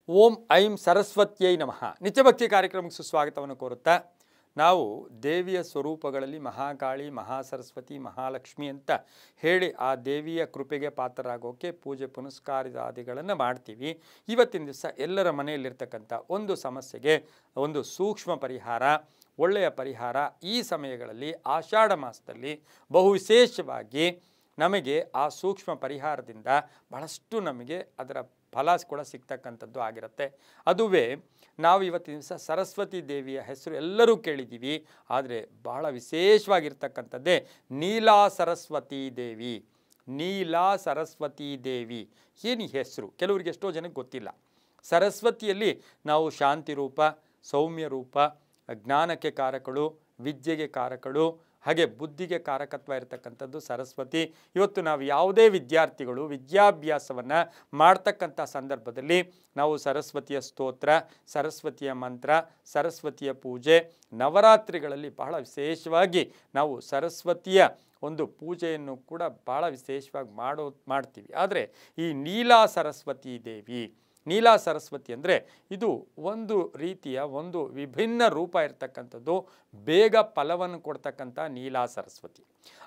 ಓಂ ಐಂ ಸರಸ್ವತ್ಯೈ ನಮಃ. ನಿತ್ಯಭಕ್ತಿ ಕಾರ್ಯಕ್ರಮಕ್ಕೆ ಸುಸ್ವಾಗತವನ್ನು ಕೋರುತ್ತಾ ನಾವು ದೇವಿಯ ಸ್ವರೂಪಗಳಲ್ಲಿ ಮಹಾಕಾಳಿ, ಮಹಾಸರಸ್ವತಿ, ಮಹಾಲಕ್ಷ್ಮಿ ಅಂತ ಹೇಳಿ ಆ ದೇವಿಯ ಕೃಪೆಗೆ ಪಾತ್ರರಾಗೋಕ್ಕೆ ಪೂಜೆ ಪುನಸ್ಕಾರಾದಿಗಳನ್ನು ಮಾಡ್ತೀವಿ. ಇವತ್ತಿನ ದಿವಸ ಎಲ್ಲರ ಮನೆಯಲ್ಲಿರ್ತಕ್ಕಂಥ ಒಂದು ಸಮಸ್ಯೆಗೆ ಒಂದು ಸೂಕ್ಷ್ಮ ಪರಿಹಾರ, ಒಳ್ಳೆಯ ಪರಿಹಾರ ಈ ಸಮಯಗಳಲ್ಲಿ ಆಷಾಢ ಮಾಸದಲ್ಲಿ ಬಹು ವಿಶೇಷವಾಗಿ ನಮಗೆ ಆ ಸೂಕ್ಷ್ಮ ಪರಿಹಾರದಿಂದ ಬಹಳಷ್ಟು ನಮಗೆ ಅದರ ಫಲ ಕೂಡ ಸಿಗ್ತಕ್ಕಂಥದ್ದು ಆಗಿರುತ್ತೆ. ಅದುವೇ ನಾವು ಇವತ್ತಿನ ದಿವಸ ಸರಸ್ವತಿ ದೇವಿಯ ಹೆಸರು ಎಲ್ಲರೂ ಕೇಳಿದ್ದೀವಿ, ಆದರೆ ಬಹಳ ವಿಶೇಷವಾಗಿರ್ತಕ್ಕಂಥದ್ದೇ ನೀಲಾ ಸರಸ್ವತಿ ದೇವಿ. ನೀಲಾ ಸರಸ್ವತಿ ದೇವಿ ಏನು ಈ ಹೆಸರು ಕೆಲವರಿಗೆ ಎಷ್ಟೋ ಜನಕ್ಕೆ ಗೊತ್ತಿಲ್ಲ. ಸರಸ್ವತಿಯಲ್ಲಿ ನಾವು ಶಾಂತಿ ರೂಪ, ಸೌಮ್ಯ ರೂಪ, ಜ್ಞಾನಕ್ಕೆ ಕಾರಕಳು, ವಿದ್ಯೆಗೆ ಕಾರಕಳು, ಹಾಗೆ ಬುದ್ಧಿಗೆ ಕಾರಕತ್ವ ಇರತಕ್ಕಂಥದ್ದು ಸರಸ್ವತಿ. ಇವತ್ತು ನಾವು ಯಾವುದೇ ವಿದ್ಯಾರ್ಥಿಗಳು ವಿದ್ಯಾಭ್ಯಾಸವನ್ನು ಮಾಡ್ತಕ್ಕಂಥ ಸಂದರ್ಭದಲ್ಲಿ ನಾವು ಸರಸ್ವತಿಯ ಸ್ತೋತ್ರ, ಸರಸ್ವತಿಯ ಮಂತ್ರ, ಸರಸ್ವತಿಯ ಪೂಜೆ, ನವರಾತ್ರಿಗಳಲ್ಲಿ ಬಹಳ ವಿಶೇಷವಾಗಿ ನಾವು ಸರಸ್ವತಿಯ ಒಂದು ಪೂಜೆಯನ್ನು ಕೂಡ ಭಾಳ ವಿಶೇಷವಾಗಿ ಮಾಡ್ತೀವಿ. ಆದರೆ ಈ ನೀಲಾ ಸರಸ್ವತಿ ದೇವಿ, ನೀಲಾ ಸರಸ್ವತಿ ಅಂದರೆ ಇದು ಒಂದು ರೀತಿಯ ಒಂದು ವಿಭಿನ್ನ ರೂಪ ಇರ್ತಕ್ಕಂಥದ್ದು, ಬೇಗ ಫಲವನ್ನು ಕೊಡ್ತಕ್ಕಂಥ ನೀಲಾ ಸರಸ್ವತಿ.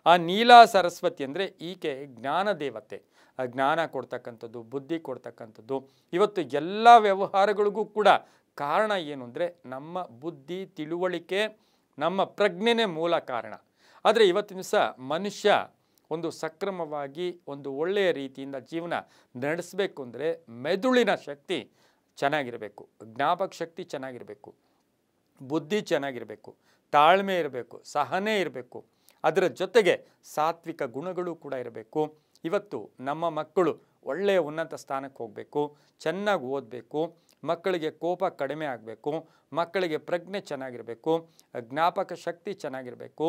ಆ ನೀಲಾ ಸರಸ್ವತಿ ಅಂದರೆ ಈಕೆ ಜ್ಞಾನ ದೇವತೆ, ಜ್ಞಾನ ಕೊಡ್ತಕ್ಕಂಥದ್ದು, ಬುದ್ಧಿ ಕೊಡ್ತಕ್ಕಂಥದ್ದು. ಇವತ್ತು ಎಲ್ಲ ವ್ಯವಹಾರಗಳಿಗೂ ಕೂಡ ಕಾರಣ ಏನು ಅಂದರೆ ನಮ್ಮ ಬುದ್ಧಿ, ತಿಳುವಳಿಕೆ, ನಮ್ಮ ಪ್ರಜ್ಞೆನೇ ಮೂಲ ಕಾರಣ. ಆದರೆ ಇವತ್ತಿನ ದಿವಸ ಮನುಷ್ಯ ಒಂದು ಸಕ್ರಮವಾಗಿ ಒಂದು ಒಳ್ಳೆಯ ರೀತಿಯಿಂದ ಜೀವನ ನಡೆಸಬೇಕು ಅಂದರೆ ಮೆದುಳಿನ ಶಕ್ತಿ ಚೆನ್ನಾಗಿರಬೇಕು, ಜ್ಞಾಪಕ ಶಕ್ತಿ ಚೆನ್ನಾಗಿರಬೇಕು, ಬುದ್ಧಿ ಚೆನ್ನಾಗಿರಬೇಕು, ತಾಳ್ಮೆ ಇರಬೇಕು, ಸಹನೆ ಇರಬೇಕು, ಅದರ ಜೊತೆಗೆ ಸಾತ್ವಿಕ ಗುಣಗಳು ಕೂಡ ಇರಬೇಕು. ಇವತ್ತು ನಮ್ಮ ಮಕ್ಕಳು ಒಳ್ಳೆಯ ಉನ್ನತ ಸ್ಥಾನಕ್ಕೆ ಹೋಗಬೇಕು, ಚೆನ್ನಾಗಿ ಓದಬೇಕು, ಮಕ್ಕಳಿಗೆ ಕೋಪ ಕಡಿಮೆ ಆಗಬೇಕು, ಮಕ್ಕಳಿಗೆ ಪ್ರಜ್ಞೆ ಚೆನ್ನಾಗಿರಬೇಕು, ಜ್ಞಾಪಕ ಶಕ್ತಿ ಚೆನ್ನಾಗಿರಬೇಕು,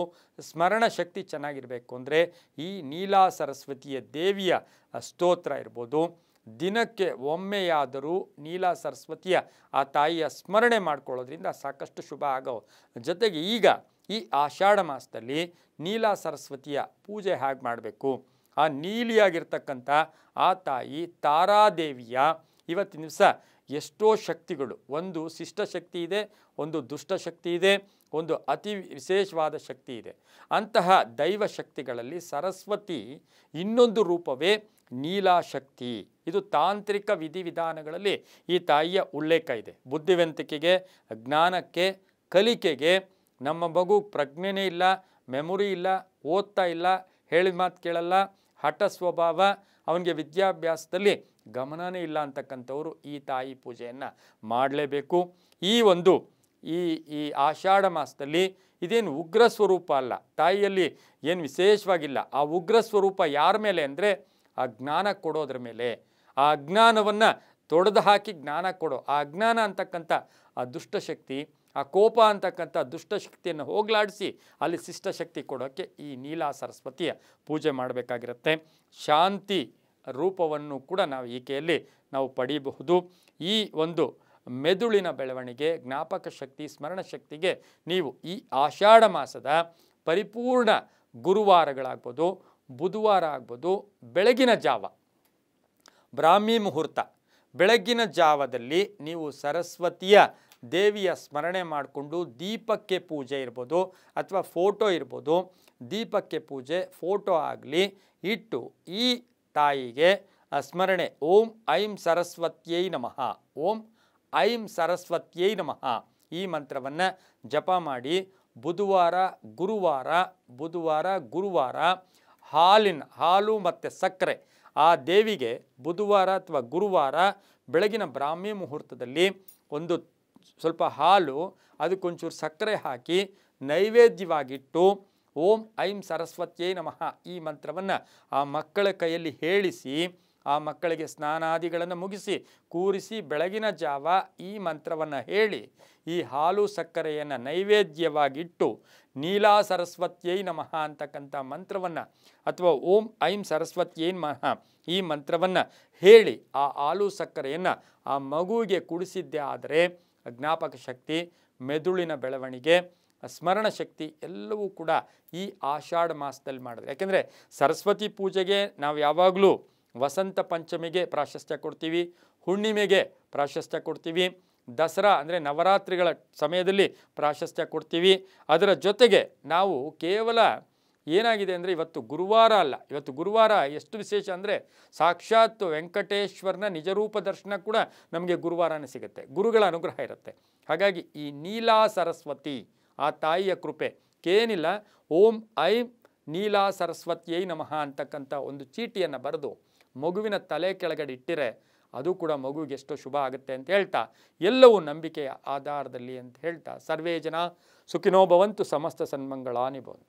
ಸ್ಮರಣ ಶಕ್ತಿ ಚೆನ್ನಾಗಿರಬೇಕು ಅಂದರೆ ಈ ನೀಲಾ ಸರಸ್ವತಿಯ ದೇವಿಯ ಸ್ತೋತ್ರ ಇರ್ಬೋದು. ದಿನಕ್ಕೆ ಒಮ್ಮೆಯಾದರೂ ನೀಲಾ ಸರಸ್ವತಿಯ ಆ ತಾಯಿಯ ಸ್ಮರಣೆ ಮಾಡ್ಕೊಳ್ಳೋದ್ರಿಂದ ಸಾಕಷ್ಟು ಶುಭ ಆಗೋ ಜೊತೆಗೆ ಈಗ ಈ ಆಷಾಢ ಮಾಸದಲ್ಲಿ ನೀಲಾ ಸರಸ್ವತಿಯ ಪೂಜೆ ಹೇಗೆ ಮಾಡಬೇಕು, ಆ ನೀಲಿಯಾಗಿರ್ತಕ್ಕಂಥ ಆ ತಾಯಿ ತಾರಾದೇವಿಯ ಇವತ್ತಿನ ದಿವಸ ಎಷ್ಟೋ ಶಕ್ತಿಗಳು, ಒಂದು ಶಿಷ್ಟ ಶಕ್ತಿ ಇದೆ, ಒಂದು ದುಷ್ಟ ಶಕ್ತಿ ಇದೆ, ಒಂದು ಅತಿ ವಿಶೇಷವಾದ ಶಕ್ತಿ ಇದೆ. ಅಂತಹ ದೈವ ಶಕ್ತಿಗಳಲ್ಲಿ ಸರಸ್ವತಿ ಇನ್ನೊಂದು ರೂಪವೇ ನೀಲಾಶಕ್ತಿ. ಇದು ತಾಂತ್ರಿಕ ವಿಧಿವಿಧಾನಗಳಲ್ಲಿ ಈ ತಾಯಿಯ ಉಲ್ಲೇಖ ಇದೆ. ಬುದ್ಧಿವಂತಿಕೆಗೆ, ಜ್ಞಾನಕ್ಕೆ, ಕಲಿಕೆಗೆ, ನಮ್ಮ ಮಗು ಪ್ರಜ್ಞೆನೇ ಇಲ್ಲ, ಮೆಮೊರಿ ಇಲ್ಲ, ಓದ್ತಾ ಇಲ್ಲ, ಹೇಳಿದ ಮಾತು ಕೇಳಲ್ಲ, ಹಠ ಸ್ವಭಾವ, ಅವನಿಗೆ ವಿದ್ಯಾಭ್ಯಾಸದಲ್ಲಿ ಗಮನನೇ ಇಲ್ಲ ಅಂತಕ್ಕಂಥವರು ಈ ತಾಯಿ ಪೂಜೆಯನ್ನು ಮಾಡಲೇಬೇಕು. ಈ ಆಷಾಢ ಮಾಸದಲ್ಲಿ ಇದೇನು ಉಗ್ರ ಸ್ವರೂಪ ಅಲ್ಲ, ತಾಯಿಯಲ್ಲಿ ಏನು ವಿಶೇಷವಾಗಿಲ್ಲ. ಆ ಉಗ್ರ ಸ್ವರೂಪ ಯಾರ ಮೇಲೆ ಅಂದರೆ ಆ ಜ್ಞಾನ ಕೊಡೋದ್ರ ಮೇಲೆ. ಆ ಅಜ್ಞಾನವನ್ನು ತೊಡೆದು ಹಾಕಿ ಜ್ಞಾನ ಕೊಡೋ ಆ ಅಜ್ಞಾನ ಅಂತಕ್ಕಂಥ ಆ ದುಷ್ಟಶಕ್ತಿ, ಆ ಕೋಪ ಅಂತಕ್ಕಂಥ ದುಷ್ಟಶಕ್ತಿಯನ್ನು ಹೋಗಲಾಡಿಸಿ ಅಲ್ಲಿ ಶಿಷ್ಟಶಕ್ತಿ ಕೊಡೋಕ್ಕೆ ಈ ನೀಲಾ ಸರಸ್ವತಿಯ ಪೂಜೆ ಮಾಡಬೇಕಾಗಿರುತ್ತೆ. ಶಾಂತಿ ರೂಪವನ್ನು ಕೂಡ ನಾವು ಈಕೆಯಲ್ಲಿ ನಾವು ಪಡೆಯಬಹುದು. ಈ ಒಂದು ಮೆದುಳಿನ ಬೆಳವಣಿಗೆ, ಜ್ಞಾಪಕ ಶಕ್ತಿ, ಸ್ಮರಣ ಶಕ್ತಿಗೆ ನೀವು ಈ ಆಷಾಢ ಮಾಸದ ಪರಿಪೂರ್ಣ ಗುರುವಾರಗಳಾಗ್ಬೋದು, ಬುಧವಾರ ಆಗ್ಬೋದು, ಬೆಳಗಿನ ಜಾವ ಬ್ರಾಹ್ಮಿ ಮುಹೂರ್ತ ಬೆಳಗ್ಗಿನ ಜಾವದಲ್ಲಿ ನೀವು ಸರಸ್ವತಿಯ ದೇವಿಯ ಸ್ಮರಣೆ ಮಾಡಿಕೊಂಡು ದೀಪಕ್ಕೆ ಪೂಜೆ ಇರ್ಬೋದು ಅಥವಾ ಫೋಟೋ ಇರ್ಬೋದು, ದೀಪಕ್ಕೆ ಪೂಜೆ, ಫೋಟೋ ಆಗಲಿ ಇಟ್ಟು ಈ ತಾಯಿಗೆ ಸ್ಮರಣೆ ಓಂ ಐಂ ಸರಸ್ವತ್ಯೈ ನಮಃ, ಓಂ ಐಂ ಸರಸ್ವತ್ಯೈ ನಮಃ ಈ ಮಂತ್ರವನ್ನು ಜಪ ಮಾಡಿ ಬುಧವಾರ ಗುರುವಾರ ಹಾಲು ಮತ್ತು ಸಕ್ಕರೆ ಆ ದೇವಿಗೆ ಬುಧವಾರ ಅಥವಾ ಗುರುವಾರ ಬೆಳಗಿನ ಬ್ರಾಹ್ಮಿ ಮುಹೂರ್ತದಲ್ಲಿ ಒಂದು ಸ್ವಲ್ಪ ಹಾಲು, ಅದಕ್ಕೊಂಚೂರು ಸಕ್ಕರೆ ಹಾಕಿ ನೈವೇದ್ಯವಾಗಿಟ್ಟು ಓಂ ಐಂ ಸರಸ್ವತ್ಯೈ ನಮಃ ಈ ಮಂತ್ರವನ್ನು ಆ ಮಕ್ಕಳ ಕೈಯಲ್ಲಿ ಹೇಳಿಸಿ, ಆ ಮಕ್ಕಳಿಗೆ ಸ್ನಾನಾದಿಗಳನ್ನು ಮುಗಿಸಿ ಕೂರಿಸಿ ಬೆಳಗಿನ ಜಾವ ಈ ಮಂತ್ರವನ್ನು ಹೇಳಿ ಈ ಹಾಲು ಸಕ್ಕರೆಯನ್ನು ನೈವೇದ್ಯವಾಗಿಟ್ಟು ನೀಲಾ ಸರಸ್ವತ್ಯೈ ನಮಃ ಅಂತಕ್ಕಂಥ ಮಂತ್ರವನ್ನು ಅಥವಾ ಓಂ ಐಂ ಸರಸ್ವತ್ಯೈ ನಮಃ ಈ ಮಂತ್ರವನ್ನು ಹೇಳಿ ಆ ಹಾಲು ಸಕ್ಕರೆಯನ್ನು ಆ ಮಗುವಿಗೆ ಕುಡಿಸಿದ್ದೇ ಆದರೆ ಜ್ಞಾಪಕ ಶಕ್ತಿ, ಮೆದುಳಿನ ಬೆಳವಣಿಗೆ, ಸ್ಮರಣ ಶಕ್ತಿ ಎಲ್ಲವೂ ಕೂಡ ಈ ಆಷಾಢ ಮಾಸದಲ್ಲಿ ಮಾಡಿದ್ರೆ. ಯಾಕೆಂದರೆ ಸರಸ್ವತಿ ಪೂಜೆಗೆ ನಾವು ಯಾವಾಗಲೂ ವಸಂತ ಪಂಚಮಿಗೆ ಪ್ರಾಶಸ್ತ್ಯ ಕೊಡ್ತೀವಿ, ಹುಣ್ಣಿಮೆಗೆ ಪ್ರಾಶಸ್ತ್ಯ ಕೊಡ್ತೀವಿ, ದಸರಾ ಅಂದರೆ ನವರಾತ್ರಿಗಳ ಸಮಯದಲ್ಲಿ ಪ್ರಾಶಸ್ತ್ಯ ಕೊಡ್ತೀವಿ. ಅದರ ಜೊತೆಗೆ ನಾವು ಕೇವಲ ಏನಾಗಿದೆ ಅಂದರೆ ಇವತ್ತು ಗುರುವಾರ ಅಲ್ಲ, ಇವತ್ತು ಗುರುವಾರ ಎಷ್ಟು ವಿಶೇಷ ಅಂದರೆ ಸಾಕ್ಷಾತ್ ವೆಂಕಟೇಶ್ವರನ ನಿಜರೂಪ ದರ್ಶನ ಕೂಡ ನಮಗೆ ಗುರುವಾರನೇ ಸಿಗುತ್ತೆ, ಗುರುಗಳ ಅನುಗ್ರಹ ಇರುತ್ತೆ. ಹಾಗಾಗಿ ಈ ನೀಲಾ ಸರಸ್ವತಿ ಆ ತಾಯಿಯ ಕೃಪೆ ಏನಿಲ್ಲ, ಓಂ ಐಂ ನೀಲಾ ಸರಸ್ವತಿಯೈ ನಮಃ ಅಂತಕ್ಕಂಥ ಒಂದು ಚೀಟಿಯನ್ನು ಬರೆದು ಮಗುವಿನ ತಲೆ ಕೆಳಗಡೆ ಇಟ್ಟಿರೆ ಅದು ಕೂಡ ಮಗುವಿಗೆ ಎಷ್ಟೋ ಶುಭ ಆಗುತ್ತೆ ಅಂತ ಹೇಳ್ತಾ, ಎಲ್ಲವೂ ನಂಬಿಕೆಯ ಆಧಾರದಲ್ಲಿ ಅಂತ ಹೇಳ್ತಾ, ಸರ್ವೇ ಜನ ಸುಖಿನೋ ಭವಂತು, ಸಮಸ್ತ ಸನ್ಮಂಗಳಾನಿ ಭವಂತು.